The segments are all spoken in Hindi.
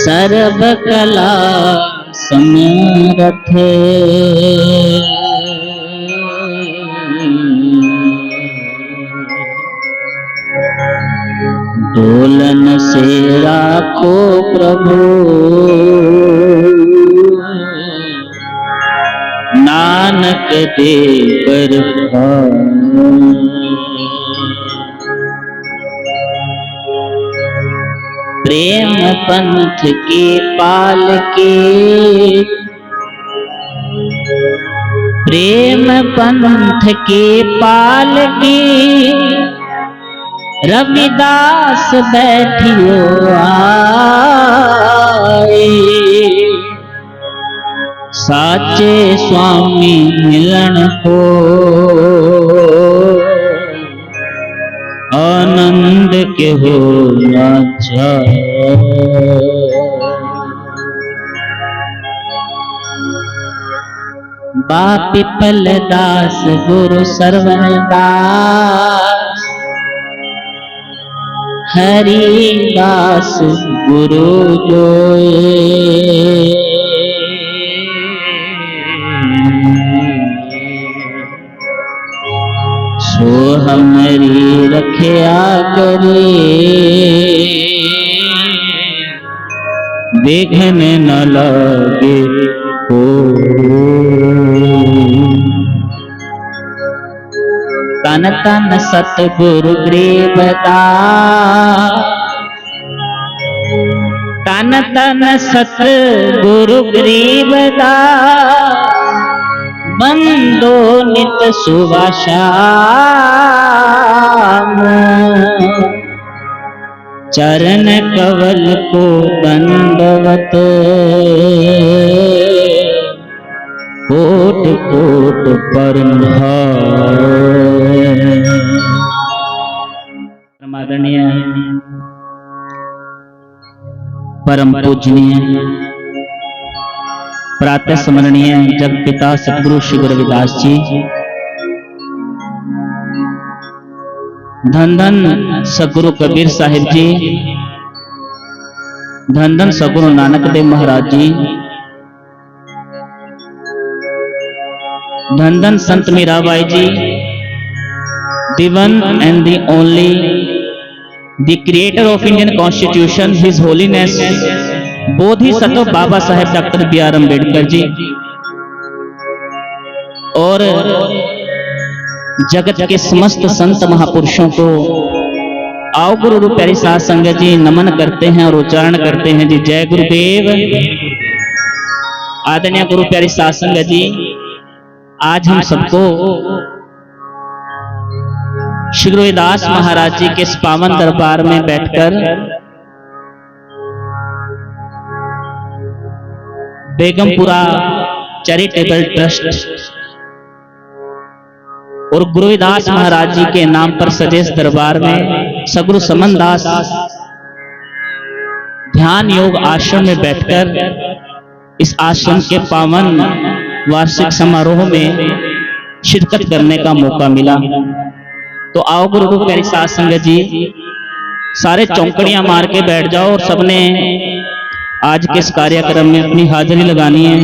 सर्व कला समरथ डोलन से राखो प्रभु नानक दे कर प्रेम पंथ के पाल के प्रेम पंथ के पाल के रविदास बैठियो आए साचे स्वामी मिलन को आनंद के हो लाचा बापिपल दास गुरु सरवण दास हरि दास गुरु जोए सो हमारी रखया करे विघ्न न लगे को तन तन सतगुरु गरीबदास तन तन सतगुरु गरीबदास बंदो नित सुबह शाम चरण कवल को दंडवत कोट कोट परमादरणीय परम पूजनीय प्रातः स्मरणीय जग पिता सतगुरु श्री गुरु रविदास जी, धन धन सतगुरु कबीर साहिब जी, धन धन सतगुरु नानक देव महाराज जी, धन धन संत मीराबाई जी, the one and the only, the creator of Indian Constitution, His Holiness Bodhisattva Baba Saheb doctor B.R. Ambedkar ji, और जगत के समस्त संत महापुरुषों को आओ गुरु प्यारी साध संगत जी नमन करते हैं और उच्चारण करते हैं जी जय गुरुदेव। आदरणीय गुरु प्यारी साध संगत जी, आज हम सबको श्री गुरु रविदास महाराज जी के इस पावन दरबार में बैठकर बेगमपुरा चैरिटेबल ट्रस्ट और गुरु रविदास महाराज जी के नाम पर सजे इस दरबार में सगुरु समनदास ध्यान योग आश्रम में बैठकर इस आश्रम के पावन वार्षिक समारोह में शिरकत करने का मौका मिला। तो आओ गुरु प्यारी साध संगत जी, सारे चौंकड़ियां मार के बैठ जाओ और सबने आज के इस कार्यक्रम में अपनी हाजिरी लगानी है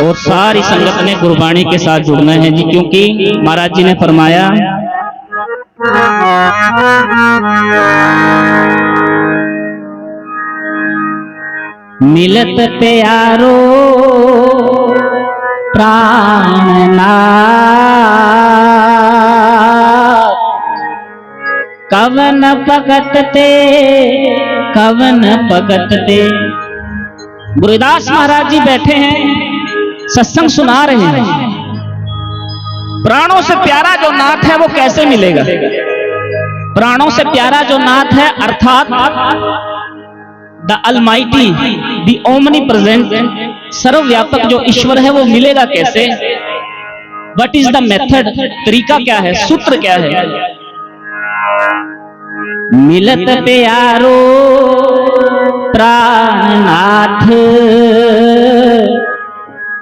और सारी संगत ने गुरबाणी के साथ जुड़ना है जी, क्योंकि महाराज जी ने फरमाया मिलत प्यारो प्राणनाथ कवन भगत ते कवन भगत ते। गुरुदास महाराज जी बैठे हैं, सत्संग सुना रहे हैं। प्राणों से प्यारा जो नाथ है वो कैसे मिलेगा? प्राणों से प्यारा जो नाथ है अर्थात the Almighty, the omni present, सर्वव्यापक जो ईश्वर है वो मिलेगा कैसे? What is the method? तरीका क्या है, सूत्र क्या है? मिलत प्यारो प्राणनाथ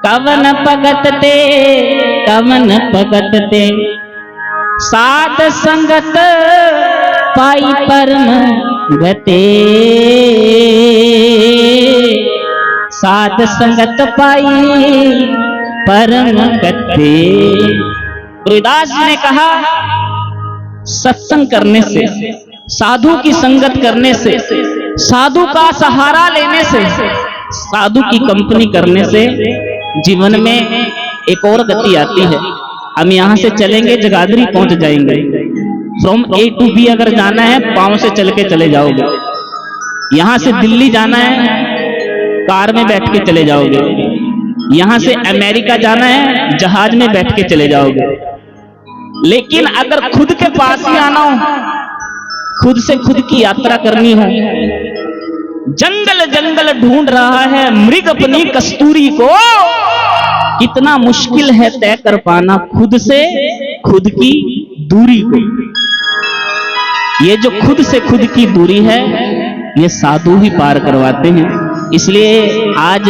कवन भगत ते कवन भगत ते। साध संगत पाई परम गते साध संगत पाई परम गति। गुरुदास जी ने कहा सत्संग करने से, साधु की संगत करने से, साधु का सहारा लेने से, साधु की कंपनी करने से जीवन में एक और गति आती है। हम यहाँ से चलेंगे जगाधरी पहुंच जाएंगे। फ्रॉम A to B अगर जाना है पांव से चल के चले जाओगे। यहाँ से दिल्ली जाना है कार में बैठ के चले जाओगे। यहाँ से अमेरिका जाना है जहाज में बैठ के चले जाओगे। लेकिन अगर खुद के पास ही आना हो, खुद से खुद की यात्रा करनी हो, जंगल जंगल ढूंढ रहा है मृग अपनी कस्तूरी को, कितना मुश्किल है तय कर पाना खुद से खुद की दूरी को। ये जो खुद से खुद की दूरी है ये साधु ही पार करवाते हैं। इसलिए आज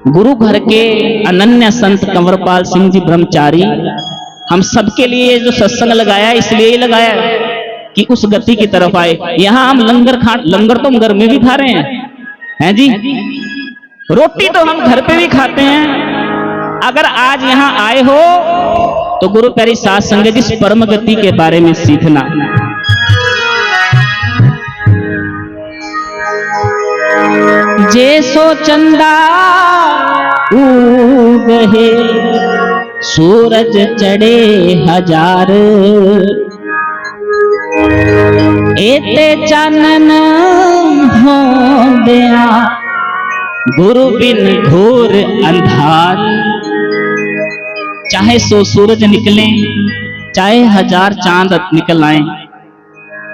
गुरु घर के अनन्य संत कंवरपाल सिंह जी ब्रह्मचारी हम सबके लिए जो सत्संग लगाया इसलिए ही लगाया कि उस गति की तरफ आए। यहाँ हम लंगर तो हम घर में भी खा रहे हैं जी, रोटी तो हम घर पे भी खाते हैं। अगर आज यहाँ आए हो तो गुरु प्यारी साध संगत जी इस परम गति के बारे में सीखना। जैसो चंदा उगे सूरज चढ़े हजार, एते चानन हो दया गुरु बिन घोर अंधार। चाहे 100 सूरज निकले, चाहे 1000 चांद निकल आए,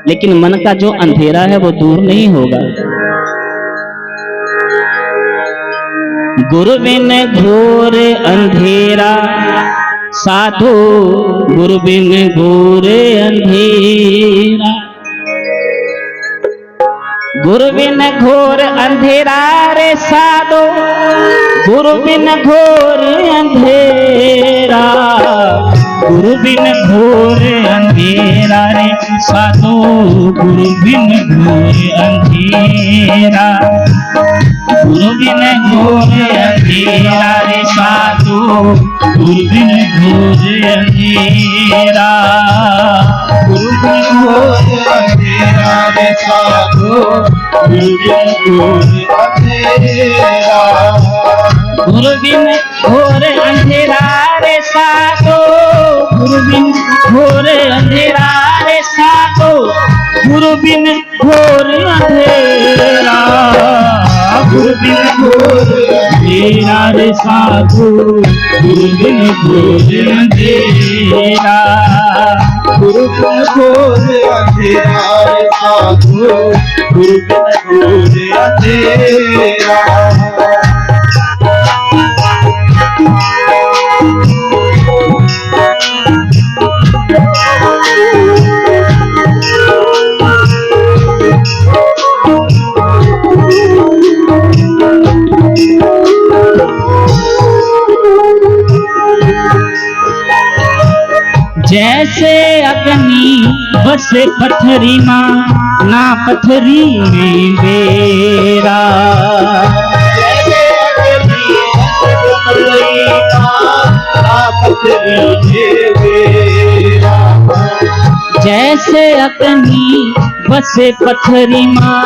लेकिन मन का जो अंधेरा है वो दूर नहीं होगा। गुरु बिन घोर अंधेरा साधु, गुरु बिन घोर अंधेरा, गुरु बिन घोर अंधेरा रे साधु, गुरु बिन घोर अंधेरा, गुरु बिन घोर अंधेरा रे साधु, गुरु बिन घोर अंधेरा, गुरु बिन घोर अंधेरा रे साधु, गुरु बिन घोर अंधेरा, गुरु बिन घोर अंधेरा रे साधु, गुरु बिन घोर अंधेरा, गुरु बिन घोर अंधेरा रे साधु, गुरु बिन घोर अंधेरा रे साधु, गुरु बिन घोर अंधेरा, गुरु बिन घोर अंधेरा रे साधु, गुरु बिन घोर अंधेरा, गुरु बिन घोर अंधेरा रे साधु, गुरु बिन घोर अंधेरा। जैसे अग्नि बसे पथरी माँ ना पथरी में बेरा, जैसे अग्नि बसे पथरी माँ ना पथरी में बेरा, जैसे अग्नि बसे पथरी माँ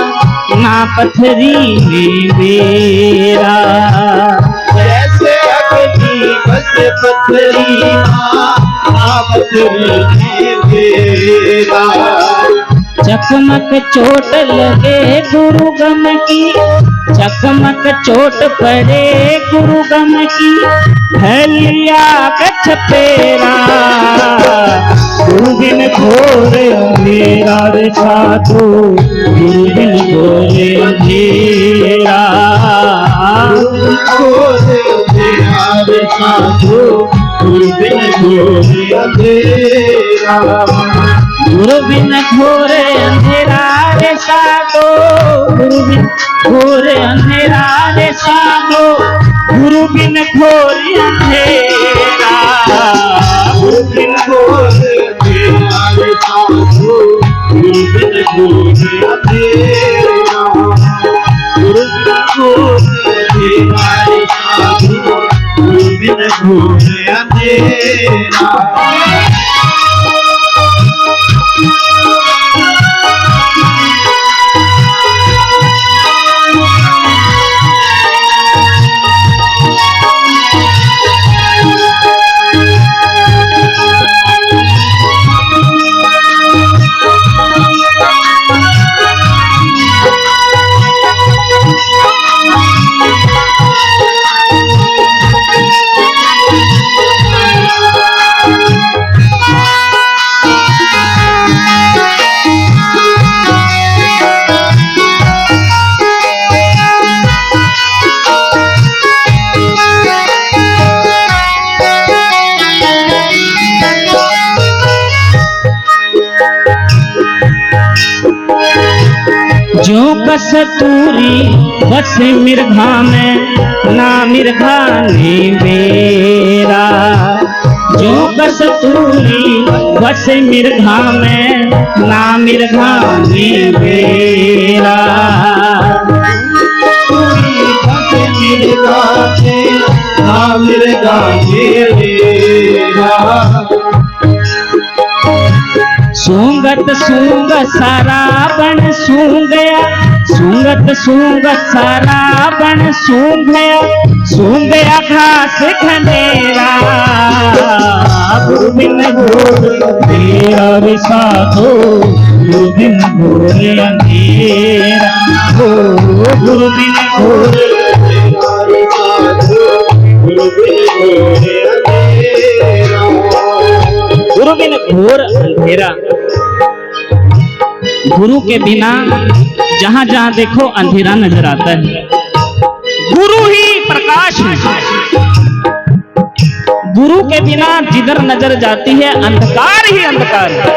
ना पथरी में बेरा, जैसे अग्नि बसे पथरी माँ चकमक चोट लगे गुरु गम की, चकमक चोट पड़े गुरु गम की, फैलिया कच्छ पेरा, गुरु बिन घोर अंधेरा रे साधु, गुरु बिन घोर अंधेरा, घोर अंधेरा रे साधु, गुरु बिन घोर अंधेरा, गुरु बिन घोर अंधेरा रे साधु, गुरु बिन घोर अंधेरा रे साधु, गुरु बिन घोर अंधेरा, गुरु बिन घोर अंधेरा रे साधु, गुरु बिन घोर अंधेरा, घोर अंधेरा। जो कस्तूरी बस मिर्घा में ना मिर्घा ने मेरा। जो कस्तूरी बस मिर्घा में ना मिर्घा ने मेरा। ना मिर्घा ने मेरा। सूंगत सूंग सारा बन सूंग गया। सूंगत सूंग सारा बन सूंग गया। सूंग गया घास खंडेरा। गुरु बिन घोर अंधेरा रे साधो। गुरु बिन घोर अंधेरा। गुरु बिन घोर अंधेरा रे साधो। गुरु बिन घोर अंधेरा। गुरु बिन घोर अंधेरा। गुरु के बिना जहां जहां देखो अंधेरा नजर आता है। गुरु ही प्रकाश है। गुरु के बिना जिधर नजर जाती है अंधकार ही अंधकार है।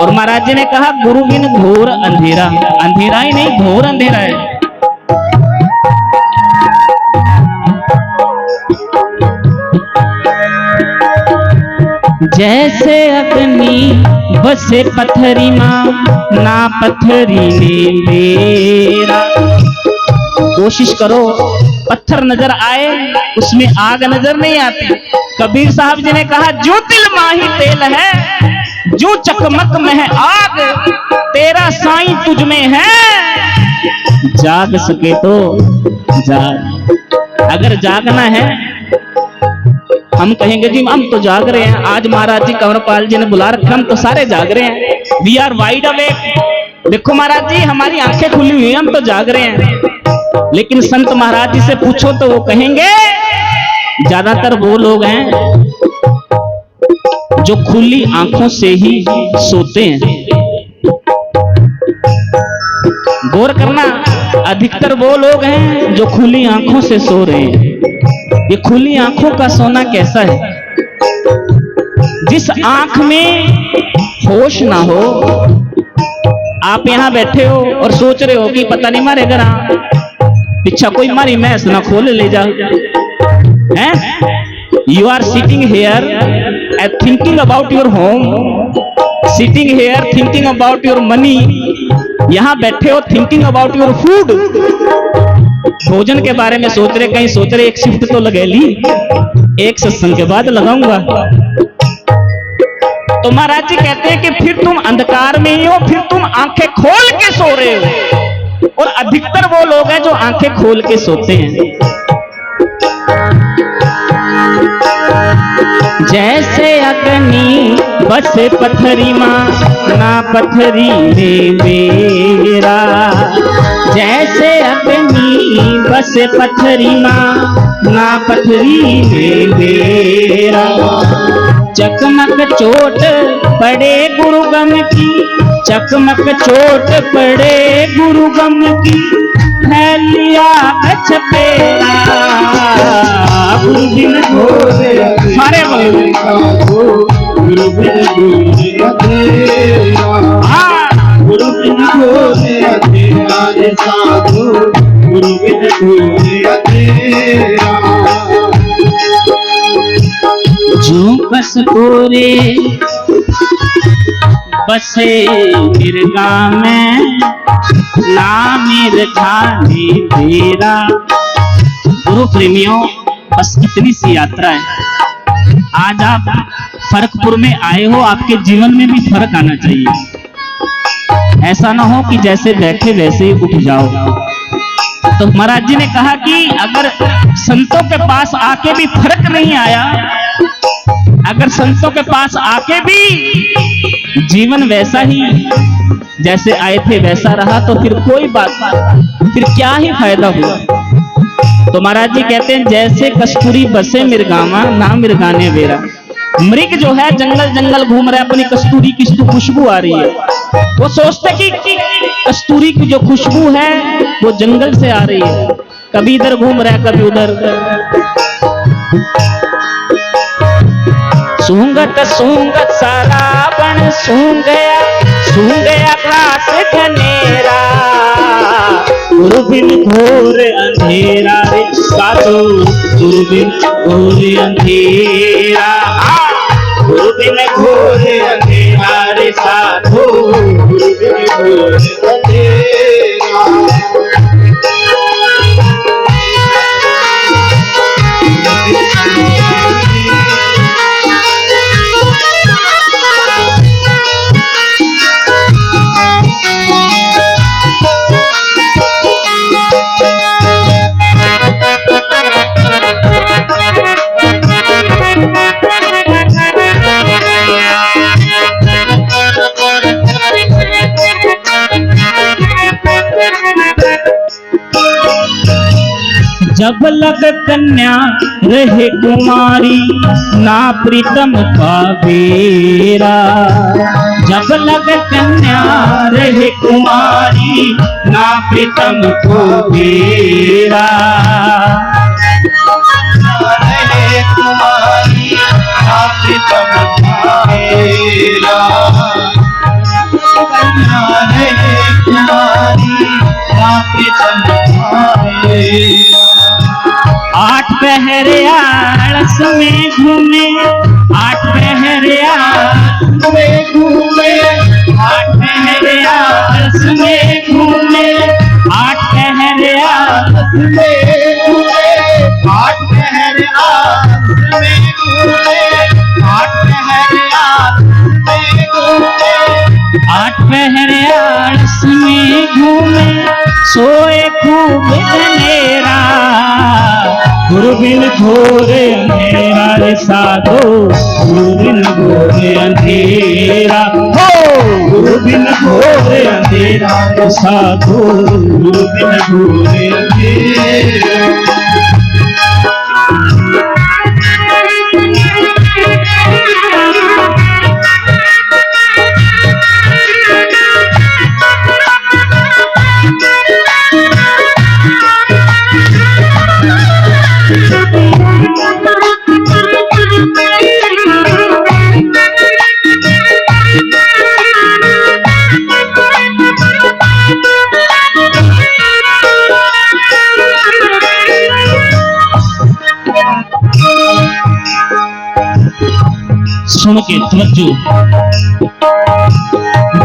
और महाराज जी ने कहा गुरु बिन घोर अंधेरा। अंधेरा ही नहीं, घोर अंधेरा है। जैसे अग्नि बसे पत्थरी माँ ना पत्थरी ने मेरा। कोशिश करो पत्थर नजर आए उसमें आग नजर नहीं आती। कबीर साहब जी ने कहा जो तिल माही तेल है। जो चकमक में है आग तेरा साईं तुझ में है। जाग सके तो जाग। अगर जागना है हम कहेंगे जी हम तो जाग रहे हैं। आज महाराज जी कंवरपाल जी ने बुला रखा, हम तो सारे जाग रहे हैं। We are wide awake. देखो महाराज जी हमारी आंखें खुली हुई हैं, हम तो जाग रहे हैं। लेकिन संत महाराज जी से पूछो तो वो कहेंगे ज्यादातर वो लोग हैं जो खुली आंखों से ही सोते हैं। गौर करना, अधिकतर वो लोग हैं जो खुली आंखों से सो रहे हैं। ये खुली आंखों का सोना कैसा है? जिस आंख में होश ना हो। आप यहां बैठे हो और सोच रहे हो कि पता नहीं मारे घर पीछा कोई मारी मैस ना खोल ले जा। You are sitting here and thinking about your home, sitting here thinking about your money. यहां बैठे हो थिंकिंग अबाउट योर फूड, भोजन के बारे में सोच रहे, कहीं सोच रहे एक शिफ्ट तो लगे ली, एक सत्संग के बाद लगाऊंगा। तो महाराज जी कहते हैं कि फिर तुम अंधकार में ही हो, फिर तुम आंखें खोल के सो रहे हो। और अधिकतर वो लोग हैं जो आंखें खोल के सोते हैं। जैसे अग्नि बसे पत्थरी माँ ना पत्थरी रे मेरा। जैसे अग्नि बसे पत्थरी माँ ना पत्थरी रे मेरा। चकमक चोट पड़े गुरु गम की, चकमक चोट पड़े गुरु गम की, फैलिया छपेरा। गुरु बिन घोर सारे गुरु बिन घोर अंधेरा। गुरु बिन घोर अंधेरा रे साधु। गुरु बिन घोर अंधेरा। जो बस पूरे बसे मिर्गा में ना मिर्गा ने तेरा। गुरु प्रेमियों, बस इतनी सी यात्रा है। आज आप फर्कपुर में आए हो, आपके जीवन में भी फर्क आना चाहिए। ऐसा ना हो कि जैसे बैठे वैसे ही उठ जाओ। तो महाराज जी ने कहा कि अगर संतों के पास आके भी फर्क नहीं आया, अगर संतों के पास आके भी जीवन वैसा ही जैसे आए थे वैसा रहा, तो फिर कोई बात नहीं, फिर क्या ही फायदा हुआ। तो महाराज जी कहते हैं जैसे कस्तूरी बसे मिर्गामा ना मिर्गाने वेरा। मृग जो है जंगल जंगल घूम रहा है, अपनी कस्तूरी की खुशबू आ रही है, वो सोचते कि कस्तूरी की जो खुशबू है वो जंगल से आ रही है, कभी इधर घूम रहा है कभी उधर। सूंघत सूंघत सारा बन सूंघ गया घास घनेरा, दूरबीन घोर अंधेरा रे साधो, दूरबीन घोर अंधेरा, दूरबीन घोर अंधेरा रे साधो, दूरबीन घोर अंधेरा। जब लग कन्या रहे कुमारी ना प्रीतम का बेरा, जब लग कन्या रहे कुमारी ना प्रीतम को बेरा, रहे कुमारी ना प्रीतम का बेरा, कन्या रहे कुमारी ना प्रीतम का बेरा। आठ पहरे आलस में घूमे, आठ पहरे आलस में घूमे, आठ पहरे आलस में घूमे, आठ पहरे आलस में घूमे, आठ पहरे आलस में घूमे, आठ पहरे आलस में घूमे, आठ पहरे आलस में घूमे, सोए खूब घनेरा, दूरबीन घोर अंधेरा रे साधो, दूरबीन घोर अंधेरा हो, दूरबीन घोर अंधेरा रे साधो, दूरबीन घोर अंधेरा। सुन के तवज्जो।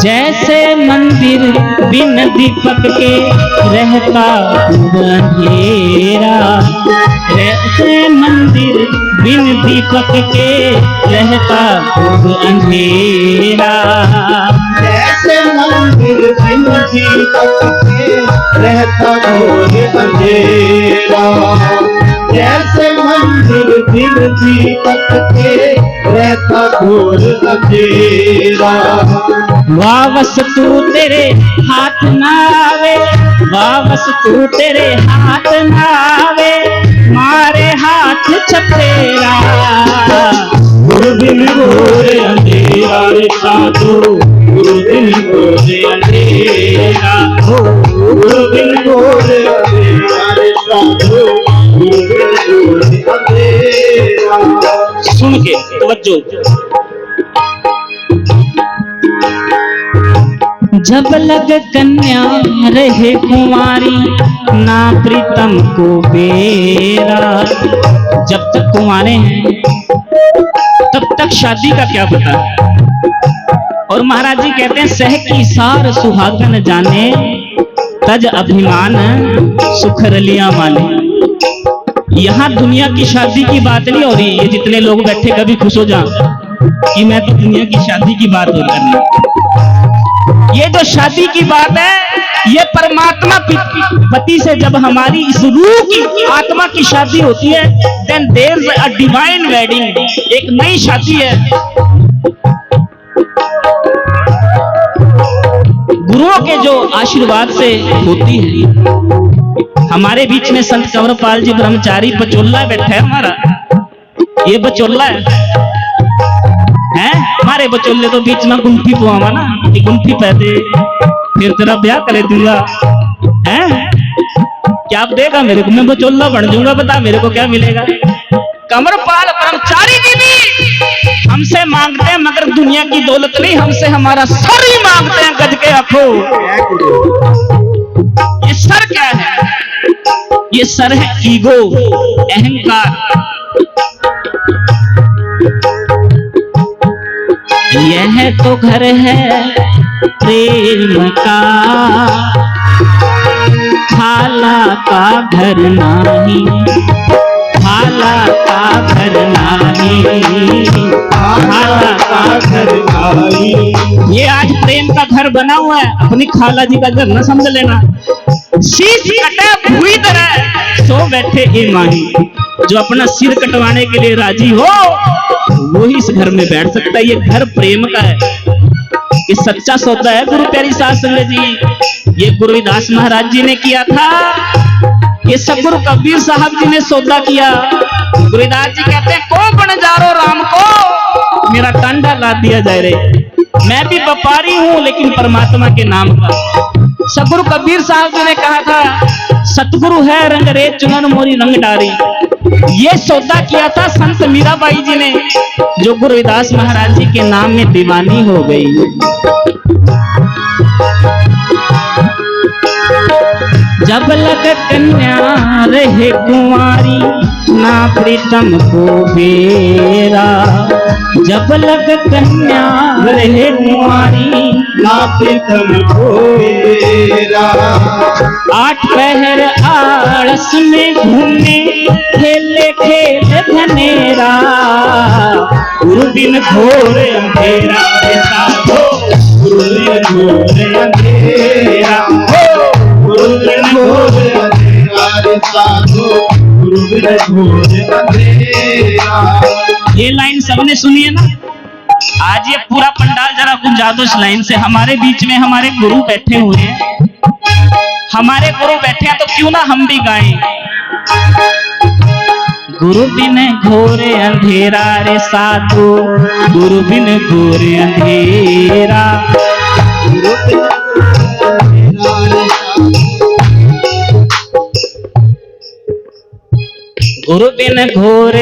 जैसे मंदिर बिन दीपक के रहता अंधेरा, जैसे मंदिर बिन दीपक के रहता अंधेरा, जैसे मंदिर बिन दीपक के रहता अंधेरा, जैसे मंदिर बिन दीपक के रहता घोर अंधेरा। वापस तू तेरे हाथ ना आवे, वापस तू तेरे हाथ ना आवे, मारे हाथ छपेरा, दूरबीन घोर अंधेरा रे साधो, दूरबीन घोर अंधेरा हो, दूरबीन घोर अंधेरा रे साधो, दूरबीन घोर अंधेरा। सुन के तवज्जो। जब लग कन्या रहे कुंवारी ना प्रीतम को बेरा, जब तक कुंवारे हैं तब तक शादी का क्या पता। और महाराज जी कहते हैं सह की सार सुहागन जाने, तज अभिमान सुख रलिया माने। यहाँ दुनिया की शादी की बात नहीं हो रही। ये जितने लोग बैठे कभी खुश हो जाओ कि मैं तो दुनिया की शादी की बात हो रही। ये जो शादी की बात है, ये परमात्मा पति से जब हमारी इस रूह की आत्मा की शादी होती है, then there is a divine wedding, एक नई शादी है। गुरुओं के जो आशीर्वाद से होती है। हमारे बीच में संत कंवरपाल जी ब्रह्मचारी बचोला बैठा है हमारा, ये बचोला है हमारे बचोले तो बीच में गुंठी पुआवा ना, ये गुंठी पहले फिर तेरा ब्याह करे दूंगा हैं, क्या आप देगा मेरे को, मैं बचोला बन जाऊंगा, बता मेरे को क्या मिलेगा। कंवरपाल ब्रह्मचारी जी भी हमसे मांगते हैं मगर दुनिया की दौलत नहीं, हमसे हमारा सर ही मांगते हैं गज के आंखों। ये सर क्या है? ये सर है ईगो, अहंकार। यह तो घर है प्रेम का, खाला का घर नहीं, खाला का घर नहीं, खाला का घर नहीं। ये आज प्रेम का घर बना हुआ है, अपनी खाला जी का घर न समझ लेना। शीश कटे भूई तरह सो बैठे ये माही, जो अपना सिर कटवाने के लिए राजी हो वो ही इस घर में बैठ सकता है। ये घर प्रेम का है, ये सच्चा सौदा है। गुरु प्यारी साध संगत जी, ये गुरुदास महाराज जी ने किया था, ये सतगुरु कबीर साहब जी ने सौदा किया। गुरुदास जी कहते हैं को बन जा रो राम को, मेरा टांडा ला दिया जाए रे। मैं भी व्यापारी हूं लेकिन परमात्मा के नाम का। सतगुरु कबीर साहब जी ने कहा था, सतगुरु है रंग रेत चुनर मोरी रंग डारी। ये सौदा किया था संत मीराबाई जी ने, जो गुरुदास महाराज जी के नाम में दीवानी हो गई। जब लग कन्या रहे कुंवारी, ना प्रीतम को बेरा। जब लग कन्या रहे कुंवारी, ना प्रीतम को बेरा। 8 पहर आलस में घूमे, खेले खेल धनेरा। गुरु बिन घोर अंधेरा रे साधो, गुरु बिन घोर अंधेरा हो, गुरु बिन घोर अंधेरा रे साधो, गुरु बिन घोर अंधेरा। ये लाइन सबने सुनी है ना। आज ये पूरा पंडाल जरा गुंजा दो इस लाइन से। हमारे बीच में हमारे गुरु बैठे हुए हैं, हमारे गुरु बैठे हैं तो क्यों ना हम भी गाएं। गुरु बिन घोर अंधेरा रे साधु, गुरु बिन घोर अंधेरा। गुरु बिन घोर।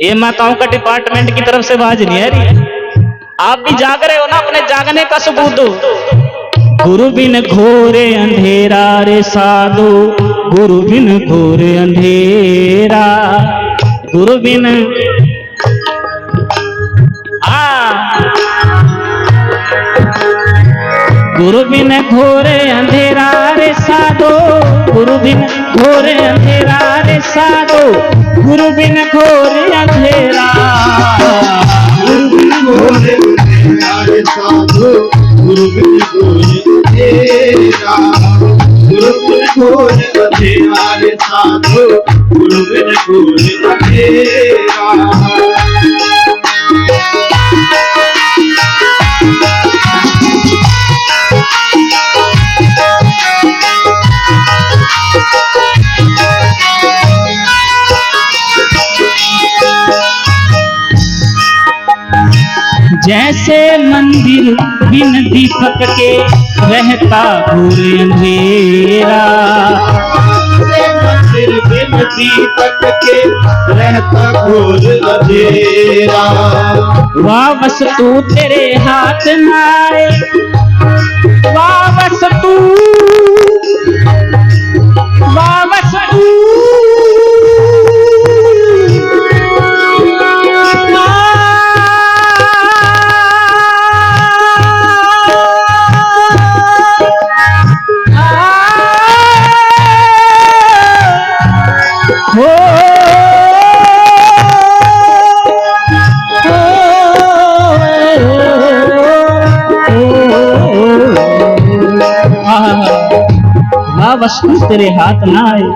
ये माताओं का डिपार्टमेंट की तरफ से आवाज नहीं आ रही, आप भी जाग रहे हो ना, अपने जागने का सबूत दो। गुरु बिन घोरे अंधेरा रे साधु, गुरु बिन घोरे अंधेरा। गुरु बिन गुरु बिन घोरे अंधेरा रे साधो, गुरु बिन घोरे अंधेरा रे साधो, गुरु बिन घोरे अंधेरा। गुरु बिन घोरे अंधेरा रे साधो, गुरु बिन घोरे अंधेरा। गुरु बिन घोरे अंधेरा रे साधो, गुरु बिन घोरे अंधेरा। जैसे मंदिर बिन दीपक के रहता घोर अंधेरा। मंदिर बिन दीपक के रहता घोर अंधेरा। वाह वस्तु तेरे हाथ में आए, वाह वस्तु, वाह वस्तु। वस्तु तेरे हाथ ना आए।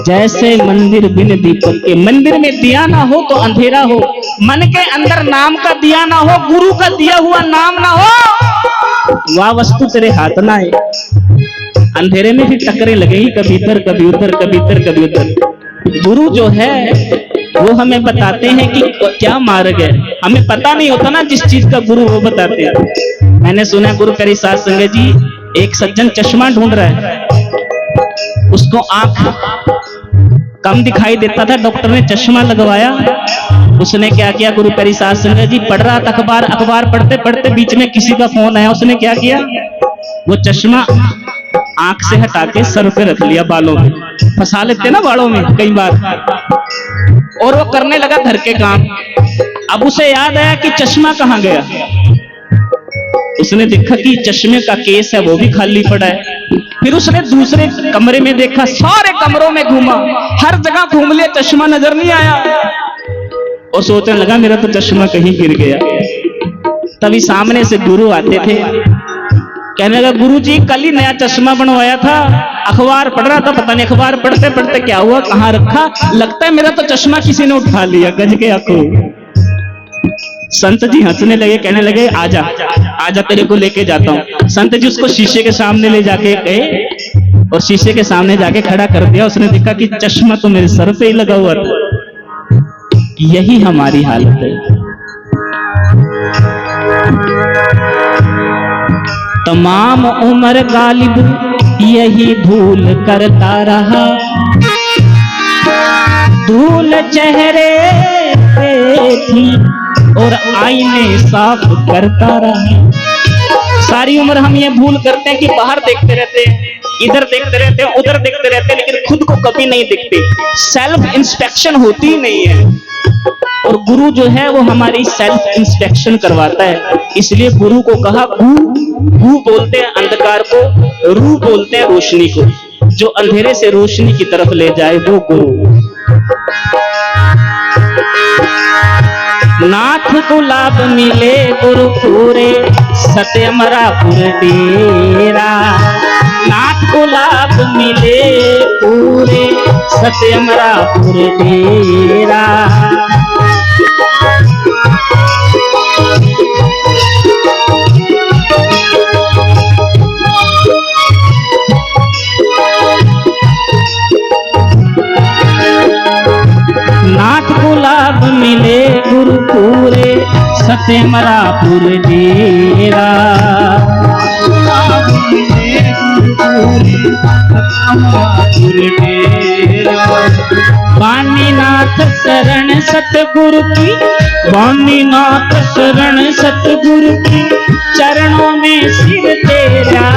जैसे मंदिर बिन दीपक के, मंदिर में दिया ना हो तो अंधेरा हो, मन के अंदर नाम का दिया ना हो, गुरु का दिया हुआ नाम ना हो, वह वस्तु तेरे हाथ ना आए। अंधेरे में भी टकरे लगेगी, कभी इधर कभी उधर, कभी इधर कभी उधर। गुरु जो है वो हमें बताते हैं कि क्या मार्ग है। हमें पता नहीं होता ना जिस चीज का गुरु वो बताते हैं। मैंने सुना गुरु करी साध संगत जी, एक सज्जन चश्मा ढूंढ रहा है, उसको आंख कम दिखाई देता था, डॉक्टर ने चश्मा लगवाया। उसने क्या किया, गुरु करी साध संगत जी पढ़ रहा था अखबार, अखबार पढ़ते पढ़ते बीच में किसी का फोन आया। उसने क्या किया, वो चश्मा आंख से हटा के सर पे रख लिया, बालों में फंसा लेते ना बालों में कई बार, और वो करने लगा घर के काम। अब उसे याद आया कि चश्मा कहाँ गया। उसने देखा कि चश्मे का केस है वो भी खाली पड़ा है। फिर उसने दूसरे कमरे में देखा, सारे कमरों में घूमा, हर जगह घूम लिया, चश्मा नजर नहीं आया। और सोचने लगा मेरा तो चश्मा कहीं गिर गया। तभी सामने से गुरु आते थे, कहने लगा गुरु जी कल ही नया चश्मा बनवाया था, अखबार पढ़ रहा था, पता नहीं अखबार पढ़ते पढ़ते क्या हुआ, कहाँ रखा, लगता है मेरा तो चश्मा किसी ने उठा लिया, गज के आंखों। संत जी हंसने लगे, कहने लगे आजा आजा तेरे को लेके जाता हूँ। संत जी उसको शीशे के सामने ले जाके गए और शीशे के सामने जाके खड़ा कर दिया। उसने देखा कि चश्मा तो मेरे सर पे ही लगा हुआ था। यही हमारी हालत है। तमाम उम्र गालिब यही भूल करता रहा, धूल चेहरे पे थी और आईने साफ करता रहा। सारी उम्र हम ये भूल करते हैं कि बाहर देखते रहते हैं, इधर देखते रहते हैं, उधर देखते रहते हैं, लेकिन खुद को कभी नहीं देखते। सेल्फ इंस्पेक्शन होती ही नहीं है। और गुरु जो है वो हमारी सेल्फ इंस्पेक्शन करवाता है। इसलिए गुरु को कहा गु बोलते हैं अंधकार को, रू बोलते हैं रोशनी को। जो अंधेरे से रोशनी की तरफ ले जाए वो गुरु। नाथ को लाभ मिले गुरु पूरे सत्यमरापुर डेरा, नाथ को लाभ मिले पूरे सत्यमरापुर डेरा। नाथ को लाभ मिले गुरु पूरे सत्यमरापुर डेरा, लाभ मिले गुरु पूरे सत्यमरापुर डेरा। वाणीनाथ शरण सतगुरु की, वाणीनाथ शरण सतगुरु की, चरणों में सिर तेरा।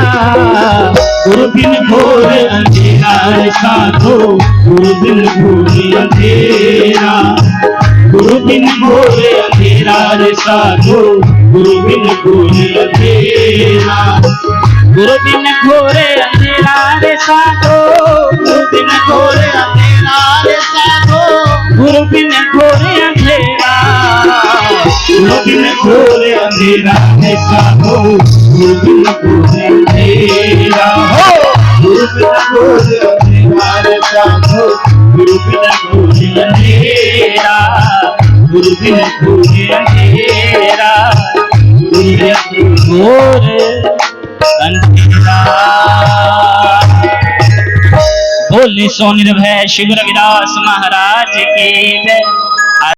गुरु बिन घोर अंधेरा साधो, गुरु बिन घोर अंधेरा, गुरु बिन घोर अंधेरा साधो, गुरु बिन घोर अंधेरा, गुरु बिन घोर अंधेरा साधो, गुरु बिन घोर अंधेरा साधो, गुरु बिन घोर अंधेरा, गुरु बिन घोर अंधेरा साधो, गुरु बिन घोर अंधेरा हो, गुरु बिन घोर अंधेरा साधो, गुरु बिन घोर अंधेरा, गुरु बिन घोर अंधेरा, गुरु बिन घोर अंधेरा। बोले सो निर्भय शिव रविदास महाराज की जय।